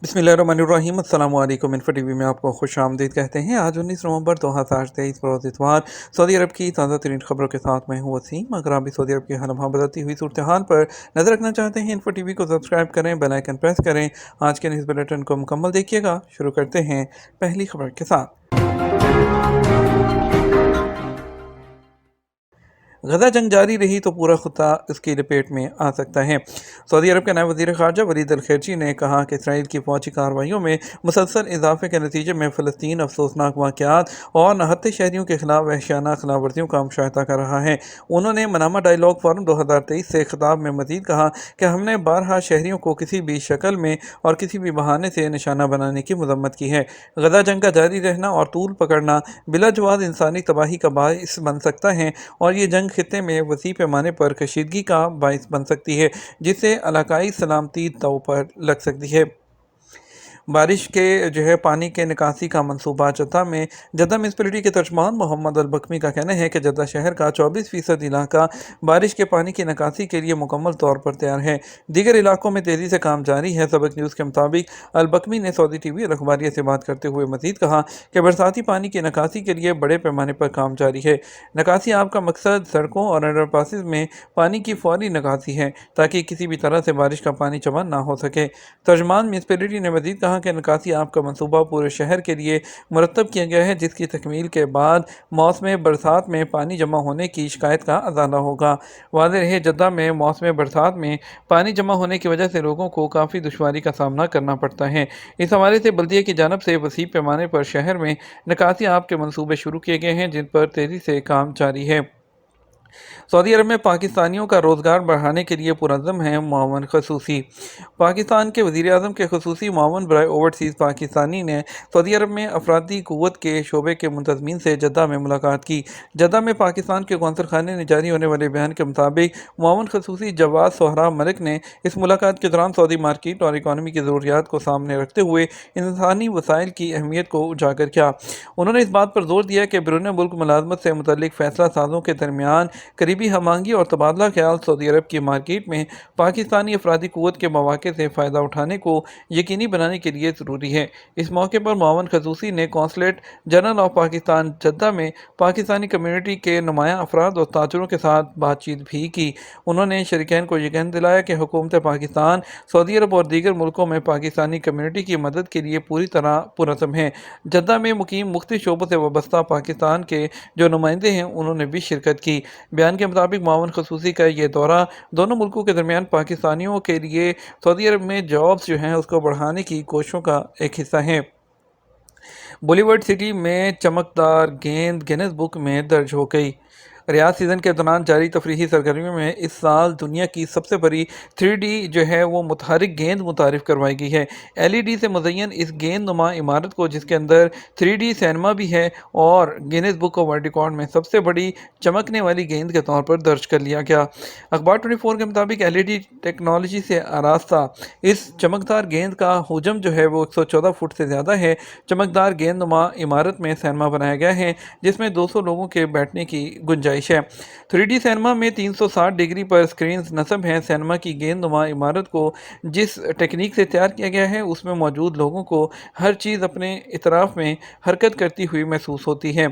बिस्मिल्लाहिर्रहमानिर्रहीम। अस्सलाम वालेकुम। इन्फो टीवी में आपको खुश आमदीद कहते हैं। आज 19 नवंबर 2023 बरोज़ इतवार सऊदी अरब की ताज़ा तरीन खबरों के साथ मैं हूँ वसीम। अगर आप भी सऊदी अरब की हाल बदलती हुई सूरत हाल पर नज़र रखना चाहते हैं, इन्फो टीवी को सब्सक्राइब करें, बेल आइकन प्रेस करें। आज के न्यूज़ बुलेटिन को मुकम्मल देखिएगा। शुरू करते हैं पहली खबर के साथ। गजा जंग जारी रही तो पूरा खत्ता इसकी लपेट में आ सकता है। सऊदी अरब के नायब वज़ीर ख़ारजा वलीद अल खैरची ने कहा कि इसराइल की फ़ौजी कार्रवाइयों में मुसलसल इजाफे के नतीजे में फ़लस्तीन अफसोसनाक वाक़यात और नहत्ते शहरियों के खिलाफ वहशियाना खिलाफ वर्जियों का मुशाहिदा कर रहा है। उन्होंने मनामा डायलॉग फोरम 2023 से खिताब में मज़ीद कहा कि हमने बारहा शहरियों को किसी भी शक्ल में और किसी भी बहाने से निशाना बनाने की मजम्मत की है। गजा जंग का जारी रहना और तूल पकड़ना बिलाजवाब इंसानी तबाही का बाइस बन सकता है और ये जंग खित्ते में वसी पैमाने पर कशीदगी का बाइस बन सकती है, जिससे इलाकाई सलामती दांव पर लग सकती है। बारिश के पानी के निकासी का मंसूबा जद्दा म्यूनसिपलिटी के तर्जमान मोहम्मद अल बकमी का कहना है कि जद्दा शहर का 24% इलाका बारिश के पानी की निकासी के लिए मुकम्मल तौर पर तैयार है। दीगर इलाकों में तेज़ी से काम जारी है। सबक न्यूज़ के मुताबिक अल बकमी ने सऊदी टीवी अल अखबारिया से बात करते हुए मजीद कहा कि बरसाती पानी की निकासी के लिए बड़े पैमाने पर काम जारी है। निकासी आपका मकसद सड़कों और अंडरपासेस में पानी की फौरी निकासी है ताकि किसी भी तरह से बारिश का पानी जमा ना हो सके। तर्जमान म्यूनसिपलिटी ने मजीद कहा कि निकासी आपका मंसूबा पूरे शहर के लिए मुरतब किया गया है, जिसकी तकमील के बाद मौसम बरसात में पानी जमा होने की शिकायत का अजाला होगा। वाज़ेह रहे, जद्दा में मौसम बरसात में पानी जमा होने की वजह से लोगों को काफ़ी दुश्वारी का सामना करना पड़ता है। इस हवाले से बल्दिया की जानब से वसी पैमाने पर शहर में निकासी आप के मनसूबे शुरू किए गए हैं, जिन पर तेज़ी से काम जारी है। सऊदी अरब में पाकिस्तानियों का रोज़गार बढ़ाने के लिए पुरज़्ज़म है मुआवन खसूसी। पाकिस्तान के वज़ीर-ए-आज़म के खसूसी मुआवन बराए ओवरसीज़ पाकिस्तानी ने सऊदी अरब में अफरादी क़ुव्वत के शोबे के मुंतज़मीन से जद्दा में मुलाकात की। जद्दा में पाकिस्तान के कौंसल खाने ने जारी होने वाले बयान के मुताबिक मुआवन खसूसी जवाद सोहराब मलिक ने इस मुलाकात के दौरान सऊदी मार्केट और इकानमी की ज़रूरियात को सामने रखते हुए इंसानी वसाइल की अहमियत को उजागर किया। उन्होंने इस बात पर जोर दिया कि बैरून मुल्क मुलाजमत से मुतल्लिक फ़ैसला साजों के दरमियान करीबी हमआहंगी और तबादला ख्याल सऊदी अरब की मार्केट में पाकिस्तानी अफरादी क़ुव्वत के मौक़े से फ़ायदा उठाने को यकीनी बनाने के लिए ज़रूरी है। इस मौके पर मुआवन खसूसी ने consulate general of Pakistan Jeddah में पाकिस्तानी कम्यूनिटी के नुमायां अफराद और ताजरों के साथ बातचीत भी की। उन्होंने शरीकैन को यकीन दिलाया कि हुकूमत पाकिस्तान सऊदी अरब और दीगर मुल्कों में पाकिस्तानी कम्यूनिटी की मदद के लिए पूरी तरह पुरज़्ज़म है। जद्दा में मुकीम मुख्तलिफ शोबों से वाबस्ता पाकिस्तान के जो नुमाइंदे हैं, उन्होंने भी शिरकत की। बयान के मुताबिक मुआवन खसूसी का ये दौरा दोनों मुल्कों के दरमियान पाकिस्तानियों के लिए सऊदी अरब में जॉब्स उसको बढ़ाने की कोशिशों का एक हिस्सा है। बॉलीवुड सिटी में चमकदार गेंद गिनेस बुक में दर्ज हो गई। रियाद सीज़न के दौरान जारी तफरीही सरगर्मियों में इस साल दुनिया की सबसे बड़ी 3D वो मुतहरिक गेंद मुतारिफ करवाई गई है। LED से मुज़य्यन इस गेंद नुमा इमारत को, जिसके अंदर 3D सिनेमा भी है, और Guinness book of world record में सबसे बड़ी चमकने वाली गेंद के तौर पर दर्ज कर लिया गया। अखबार 24 के मुताबिक LED टेक्नोलॉजी से आरास्ता इस चमकदार गेंद का हुजम वो 114 फुट से ज़्यादा है। चमकदार गेंद नुमा इमारत में सिनेमा बनाया गया है, जिसमें 200 लोगों के बैठने की गुंजाइश है। 3D सिनेमा में 360 डिग्री पर स्क्रीन नस्ब हैं। सिनेमा की गेंद नुमा इमारत को जिस टेक्निक से तैयार किया गया है, उसमें मौजूद लोगों को हर चीज़ अपने इतराफ़ में हरकत करती हुई महसूस होती है।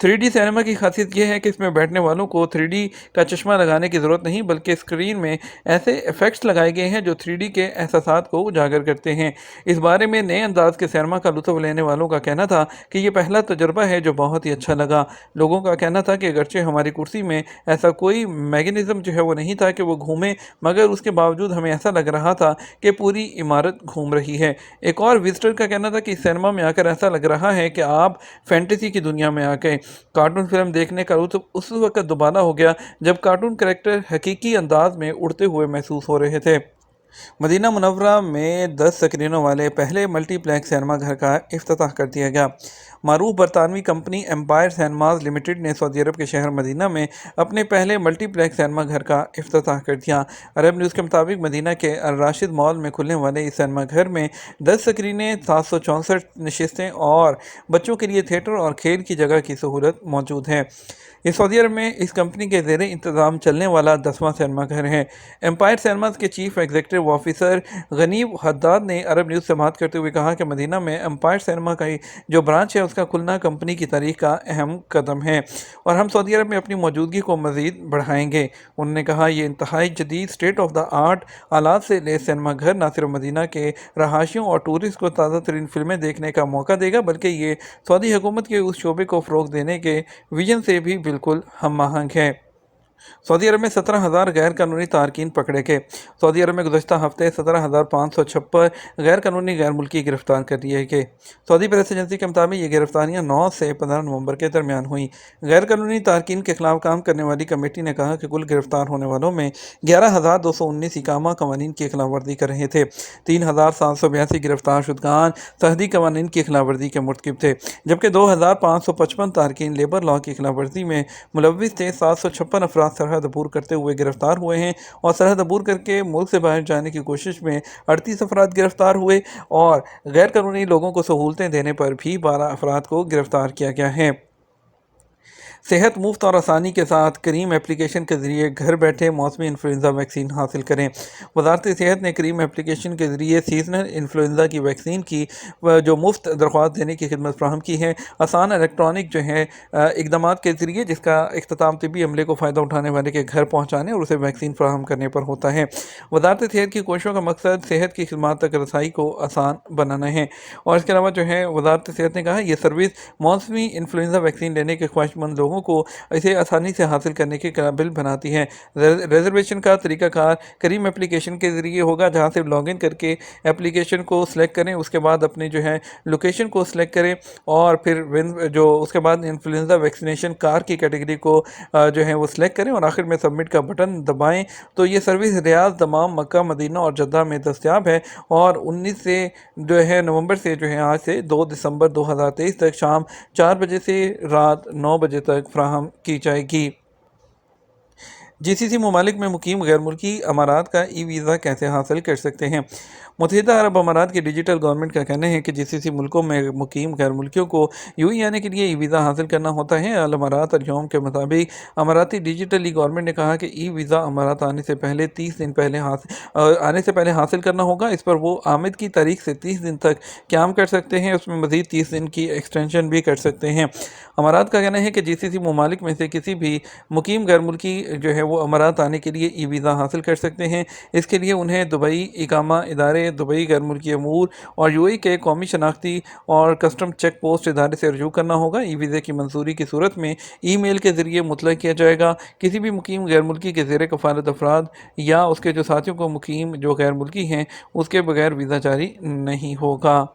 3D सिनेमा की खासियत यह है कि इसमें बैठने वालों को 3D का चश्मा लगाने की ज़रूरत नहीं, बल्कि स्क्रीन में ऐसे इफ़ेक्ट्स लगाए गए हैं जो 3D के एहसासात को उजागर करते हैं। इस बारे में नए अंदाज के सिनेमा का लुत्फ़ लेने वालों का कहना था कि यह पहला तजुर्बा है जो बहुत ही अच्छा लगा। लोगों का कहना था कि अगरचे हमारी कुर्सी में ऐसा कोई मैकेनिज़्म वो नहीं था कि वो घूमे, मगर उसके बावजूद हमें ऐसा लग रहा था कि पूरी इमारत घूम रही है। एक और विजिटर का कहना था कि इस सिनेमा में आकर ऐसा लग रहा है कि आप फैंटेसी की दुनिया में आ गए। कार्टून फिल्म देखने का लुत्फ़ उस वक्त दोबारा हो गया जब कार्टून कैरेक्टर हकीकी अंदाज में उड़ते हुए महसूस हो रहे थे। मदीना मुनव्वरा में 10 स्क्रीनों वाले पहले मल्टीप्लेक्स सिनेमा घर का इफ्तिताह कर दिया गया। मारूफ बरतानवी कंपनी एम्पायर सिनेमाज लिमिटेड ने सऊदी अरब के शहर मदीना में अपने पहले मल्टीप्लेक्स सिनेमा घर का इफ्तिताह कर दिया। अरब न्यूज़ के मुताबिक मदीना के अल राशिद मॉल में खुलने वाले इस सिनेमा घर में 10 स्क्रीनें, 764 नशिस्तें और बच्चों के लिए थिएटर और खेल की जगह की सहूलत मौजूद है। ये सऊदी अरब में इस कंपनी के ज़ेरे इंतज़ाम चलने वाला 10वां सिनेमा घर है। एम्पायर सिनेमाज के चीफ एग्जीक्यूटिव ایگزیکٹو آفیسر غنیب حداد نے عرب نیوز سے بات کرتے ہوئے کہا کہ مدینہ میں امپائر سینما کا جو برانچ ہے اس کا کھلنا کمپنی کی تاریخ کا اہم قدم ہے اور ہم سعودی عرب میں اپنی موجودگی کو مزید بڑھائیں گے۔ انہوں نے کہا یہ انتہائی جدید اسٹیٹ آف دا آرٹ آلات سے لیس سینما گھر نہ صرف مدینہ کے رہائشیوں اور ٹورسٹ کو تازہ ترین فلمیں دیکھنے کا موقع دے گا بلکہ یہ سعودی حکومت کے اس شعبے کو فروغ دینے کے ویژن سے بھی بالکل ہم آہنگ ہے۔ سعودی عرب میں 17,000 غیر قانونی تارکین پکڑے گئے۔ سعودی عرب میں گزشتہ ہفتے 17,556 غیر قانونی غیر ملکی گرفتار کر لیے گئے۔ سعودی پریس ایجنسی کے مطابق یہ گرفتاریاں 9 سے 15 نومبر کے درمیان ہوئیں۔ غیر قانونی تارکین کے خلاف کام کرنے والی کمیٹی نے کہا کہ کل گرفتار ہونے والوں میں 11,219 اقامہ قوانین کی خلاف ورزی کر رہے تھے۔ 3,782 گرفتار شدگان سرحدی قوانین کی خلاف ورزی کے مرتکب تھے، جبکہ 2,555 تارکین لیبر لاء کی خلاف ورزی میں ملوث تھے۔ 756 افراد سرحد عبور کرتے ہوئے گرفتار ہوئے ہیں اور سرحد عبور کر کے ملک سے باہر جانے کی کوشش میں 38 افراد گرفتار ہوئے اور غیر قانونی لوگوں کو سہولتیں دینے پر بھی 12 افراد کو گرفتار کیا گیا ہے۔ صحت مفت اور آسانی کے ساتھ کریم ایپلیکیشن کے ذریعے گھر بیٹھے موسمی انفلوئنزا ویکسین حاصل کریں۔ وزارت صحت نے کریم ایپلیکیشن کے ذریعے سیزنل انفلوئنزا کی ویکسین کی جو مفت درخواست دینے کی خدمت فراہم کی ہے۔ آسان الیکٹرانک اقدامات کے ذریعے جس کا اختتام طبی عملے کو فائدہ اٹھانے والے کے گھر پہنچانے اور اسے ویکسین فراہم کرنے پر ہوتا ہے۔ وزارت صحت کی کوششوں کا مقصد صحت کی خدمات تک رسائی کو آسان بنانا ہے اور اس کے علاوہ وزارت صحت نے کہا یہ سروس موسمی انفلوئنزا ویکسین لینے کے خواہش مند لوگوں کو اسے آسانی سے حاصل کرنے کے قابل بناتی ہے۔ ریزرویشن کا طریقہ کار کریم ایپلیکیشن کے ذریعے ہوگا، جہاں سے لاگ ان کر کے ایپلیکیشن کو سلیکٹ کریں، اس کے بعد اپنی لوکیشن کو سلیکٹ کریں اور پھر اس کے بعد انفلوئنزا ویکسینیشن کار کی کیٹیگری کو وہ سلیکٹ کریں اور آخر میں سبمٹ کا بٹن دبائیں تو یہ سروس ریاض، دمام، مکہ، مدینہ اور جدہ میں دستیاب ہے اور 19 سے نومبر سے آج سے 2 دسمبر 2023 تک شام 4 بجے سے رات 9 بجے تک فراہم کی جائے گی۔ جی سی سی ممالک میں مقیم غیر ملکی امارات کا ای ویزا کیسے حاصل کر سکتے ہیں؟ متحدہ عرب امارات کی ڈیجیٹل گورنمنٹ کا کہنا ہے کہ جی سی سی ملکوں میں مقیم غیر ملکیوں کو یو اے آنے کے لیے ای ویزا حاصل کرنا ہوتا ہے۔ الامارات الیوم کے مطابق اماراتی ڈیجیٹل گورنمنٹ نے کہا کہ ای ویزا امارات آنے سے پہلے 30 دن پہلے حاصل کرنا ہوگا۔ اس پر وہ آمد کی تاریخ سے 30 دن تک قیام کر سکتے ہیں، اس میں مزید 30 دن کی ایکسٹینشن بھی کر سکتے ہیں۔ امارات کا کہنا ہے کہ جی سی سی ممالک میں سے کسی بھی مقیم غیر ملکی وہ امارات آنے کے لیے ای ویزا حاصل کر سکتے ہیں۔ اس کے لیے انہیں دبئی اقامہ ادارے، دبئی غیر ملکی امور اور یو اے کے قومی شناختی اور کسٹم چیک پوسٹ ادارے سے رجوع کرنا ہوگا۔ ای ویزے کی منظوری کی صورت میں ای میل کے ذریعے مطلع کیا جائے گا۔ کسی بھی مقیم غیر ملکی کے زیر کفالت افراد یا اس کے ساتھیوں کو مقیم غیر ملکی ہیں اس کے بغیر ویزا جاری نہیں ہوگا۔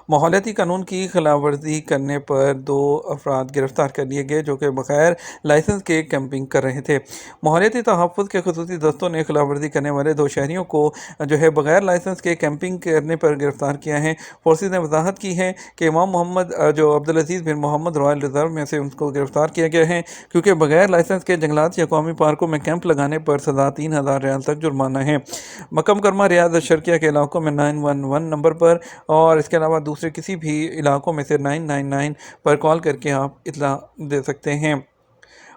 ماحولیاتی قانون کی خلاف ورزی کرنے پر 2 افراد گرفتار کر لیے گئے جو کہ بغیر لائسنس کے کیمپنگ کر رہے تھے۔ ماحولیاتی تحفظ کے خصوصی دستوں نے خلاف ورزی کرنے والے 2 شہریوں کو بغیر لائسنس کے کیمپنگ کرنے پر گرفتار کیا ہے۔ فورسز نے وضاحت کی ہے کہ امام محمد عبدالعزیز بن محمد رائل ریزرو میں سے ان کو گرفتار کیا گیا ہے کیونکہ بغیر لائسنس کے جنگلات یا قومی پارکوں میں کیمپ لگانے پر سزا 3,000 ریال تک جرمانہ ہے۔ مکہ مکرمہ، ریاض الشرقیہ کے علاقوں میں 911 نمبر پر اور اس کے علاوہ دوسرے کسی بھی علاقوں میں سے 999 پر کال کر کے آپ اطلاع دے سکتے ہیں۔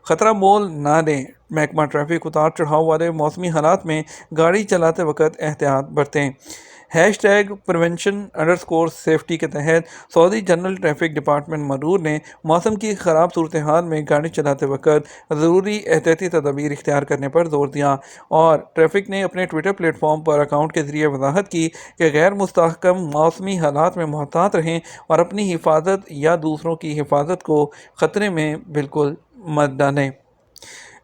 خطرہ مول نہ لیں، محکمہ ٹریفک اتار چڑھاؤ والے موسمی حالات میں گاڑی چلاتے وقت احتیاط برتیں۔ #prevention_safety کے تحت سعودی جنرل ٹریفک ڈپارٹمنٹ مرور نے موسم کی خراب صورتحال میں گاڑی چلاتے وقت ضروری احتیاطی تدابیر اختیار کرنے پر زور دیا اور ٹریفک نے اپنے ٹویٹر پلیٹ فارم پر اکاؤنٹ کے ذریعے وضاحت کی کہ غیر مستحکم موسمی حالات میں محتاط رہیں اور اپنی حفاظت یا دوسروں کی حفاظت کو خطرے میں بالکل مت ڈالیں۔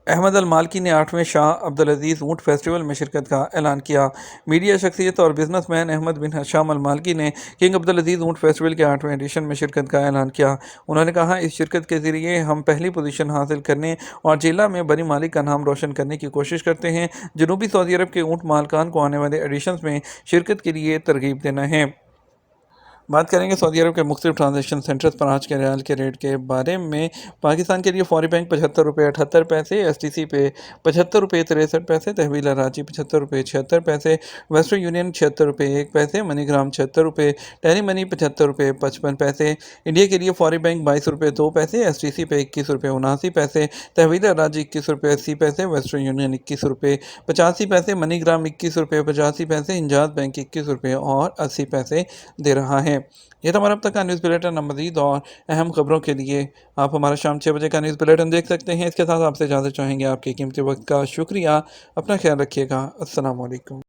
احمد المالکی نے 8ویں شاہ عبدالعزیز اونٹ فیسٹیول میں شرکت کا اعلان کیا۔ میڈیا شخصیت اور بزنس مین احمد بن ہشام المالکی نے کنگ عبدالعزیز اونٹ فیسٹیول کے 8ویں ایڈیشن میں شرکت کا اعلان کیا۔ انہوں نے کہا اس شرکت کے ذریعے ہم پہلی پوزیشن حاصل کرنے اور جیلہ میں بنی مالک کا نام روشن کرنے کی کوشش کرتے ہیں۔ جنوبی سعودی عرب کے اونٹ مالکان کو آنے والے ایڈیشنز میں شرکت کے لیے ترغیب دینا ہے۔ बात करेंगे सऊदी अरब के मुख्तलिफ ट्रांजेक्शन सेंटर्स पर आज के रियाल के रेट के बारे में। पाकिस्तान के लिए फौरी बैंक 75 रुपये 78 पैसे, STC पे 75 रुपये 63 पैसे, तहवील रांची 75 रुपये 76 पैसे, वेस्टर्न यूनियन 76 रुपये 1 पैसे, मनीग्राम 76 रुपये, टेली मनी 75 रुपये 55 पैसे। इंडिया के लिए फौरी बैंक 22 रुपये 2 पैसे, STC पे 21 रुपये 79 पैसे, तहवील रांची 21 रुपये 80 पैसे, वेस्टर्न यूनियन 21 रुपये 85 पैसे, मनीग्राम 21 रुपये 85 पैसे, इंजाज बैंक 21 रुपये और 80 पैसे दे रहा है। ये तो हमारा अब तक का न्यूज़ बुलेटिन। मज़ीद और अहम खबरों के लिए आप हमारा शाम 6 बजे का न्यूज़ बुलेटिन देख सकते हैं। इसके साथ आपसे इजाज़त चाहेंगे। आपके कीमती वक्त का शुक्रिया। अपना ख्याल रखिएगा। अस्सलाम वालेकुम।